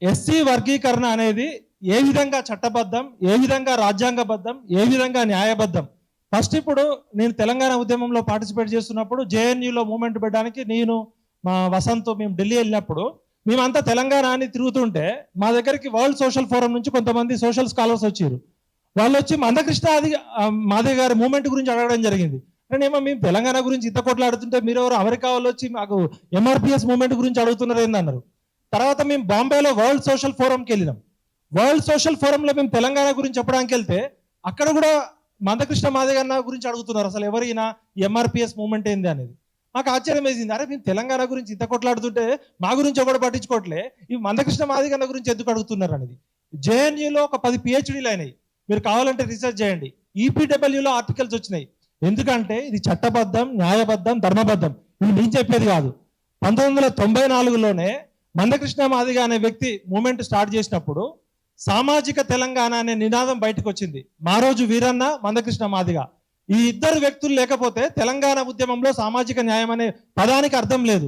SC వర్గీకరణ అనేది ఏ విధంగా చట్టబద్ధం, ఏ విధంగా రాజ్యాంగబద్ధం, ఏ విధంగా న్యాయబద్ధం? ఫస్ట్ ఇప్పుడు నేను తెలంగాణ ఉద్యమంలో పార్టిసిపేట్ చేస్తున్నప్పుడు జేఎన్యూలో మూమెంట్ పెట్టడానికి నేను మా వసంత్ మేము ఢిల్లీ వెళ్ళినప్పుడు మేమంతా తెలంగాణ అని తిరుగుతుంటే మా దగ్గరికి వరల్డ్ సోషల్ ఫోరం నుంచి కొంతమంది సోషల్ స్కాలర్స్ వచ్చారు. వాళ్ళు వచ్చి మందకృష్ణ మాదే గారి మూమెంట్ గురించి అడగడం జరిగింది. ఏమో మేము తెలంగాణ గురించి ఇంత కొట్లాడుతుంటే మీరు ఎవరు అమెరికా వాళ్ళు వచ్చి మాకు ఎంఆర్పిఎస్ మూమెంట్ గురించి అడుగుతున్నారు ఏందన్నారు. తర్వాత మేము బాంబేలో వరల్డ్ సోషల్ ఫోరంకి వెళ్ళినాం. వరల్డ్ సోషల్ ఫోరంలో మేము తెలంగాణ గురించి చెప్పడానికి వెళ్తే అక్కడ కూడా మందకృష్ణ మాదిగన్న గురించి అడుగుతున్నారు. అసలు ఎవరైనా ఎంఆర్పిఎస్ మూమెంట్ ఏంది అనేది మాకు ఆశ్చర్యం వేసింది. అరే మేము తెలంగాణ గురించి ఇంత కొట్లాడుతుంటే మా గురించి ఎవరు పట్టించుకోవట్లే, ఈ మందకృష్ణ మాదిగన్న గురించి ఎందుకు అడుగుతున్నారు అనేది. జేఎన్యూలో ఒక 10 PhDలు అయినాయి. మీరు కావాలంటే రీసెర్చ్ చేయండి. ఈపీడబ్ల్యూలో ఆర్టికల్స్ వచ్చినాయి. ఎందుకంటే ఇది చట్టబద్ధం, న్యాయబద్ధం, ధర్మబద్ధం. ఇది నేను చెప్పేది కాదు. 1994లోనే మందకృష్ణ మాదిగ అనే వ్యక్తి మూమెంట్ స్టార్ట్ చేసినప్పుడు సామాజిక తెలంగాణ అనే నినాదం బయటకు వచ్చింది. మారోజు వీరన్న, మందకృష్ణ మాదిగ ఈ ఇద్దరు వ్యక్తులు లేకపోతే తెలంగాణ ఉద్యమంలో సామాజిక న్యాయం అనే పదానికి అర్థం లేదు.